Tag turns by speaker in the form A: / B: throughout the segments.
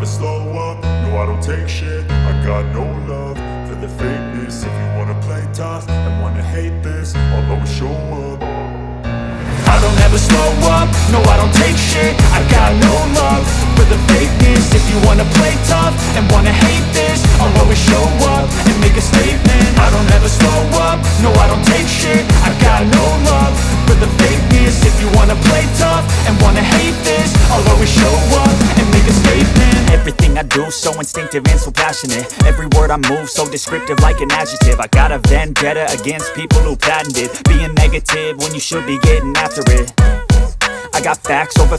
A: slow up, no I don't take shit. I got no love for the fakeness. If you wanna play tough and wanna hate this, I'll always show up. I don't ever slow up, no I don't take shit. I got no love for the fakeness. If you wanna play tough and wanna hate this, I'll always show up and make a statement. I don't ever slow up, no I don't take shit. I got no love for the fakeness. If you wanna play tough and wanna hate this, I'll always show up and make a statement.
B: Everything I do so instinctive and so passionate. Every word I move so descriptive like an adjective. I got a vendetta against people who patented being negative when you should be getting after it. I got facts over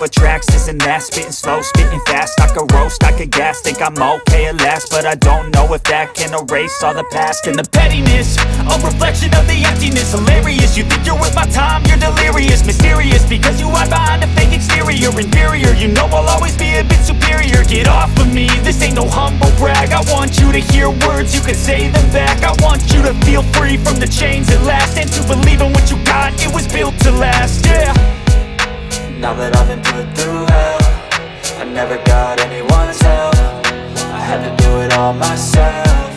B: tracks, this and that. Spitting slow, spitting fast, I could roast, I could gas. Think I'm okay at last, but I don't know if that can erase all the past. And the pettiness, a reflection of the emptiness. Hilarious, you think you're worth my time, you're delirious. Mysterious, because you hide behind a fake exterior. Inferior, you know I'll always be a bit superior. Get off of me, this ain't no humble brag. I want you to hear words, you can say them back. I want you to feel free from the chains at last, and to believe in what you got, it was built to last, yeah.
C: Now that I've been put through hell, I never got anyone's help. I had to do it all myself.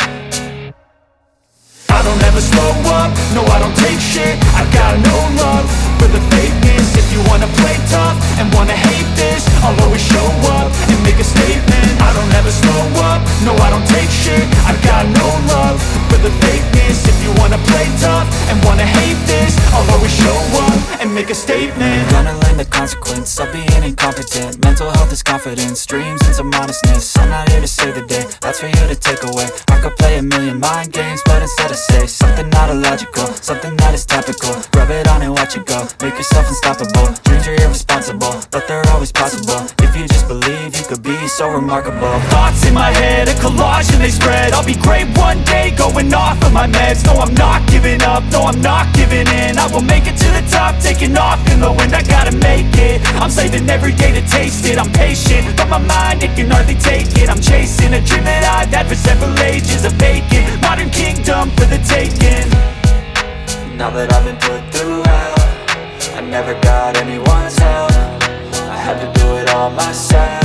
A: I don't ever slow up, no I don't take shit. I got no love for the fakeness. If you wanna play tough and wanna hate this, I'll always show up and make a statement. I don't ever slow up, no I don't take shit. I got no love for the fakeness. If you wanna play tough and wanna hate this, I'll always show up and make a statement.
C: Gonna learn the consequence of being incompetent. Mental health is confidence, dreams and some honestness. I'm not here to save the day, that's for you to take away. I could play a million mind games, but instead I say something not illogical, something that is topical. Rub it on and watch it go, make yourself unstoppable. Dreams are irresponsible, but they're always possible. If you just believe, you could be so remarkable.
B: Thoughts in my head, a collage and they spread. I'll be great one day, going off of my meds. No, I'm not giving up, no, I'm not giving in. I will make it to the top, taking off in the wind. I gotta make it, I'm saving every day to taste it. I'm patient, but my mind, it can hardly take it. I'm chasing a dream that I've had for several ages. A vacant, modern kingdom for the taking.
C: Now that I've been put through hell, I never got anyone's help. I had to do it all myself.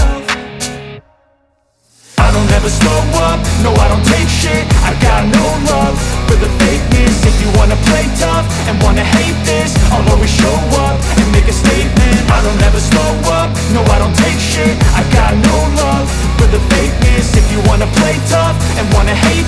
A: I don't ever slow up, no I don't take shit. I got no love for the fakeness. If you wanna play tough and wanna hate this, I'll always show up and make a statement. I don't ever slow up, no I don't take shit. I got no love for the fakeness. If you wanna play tough and wanna hate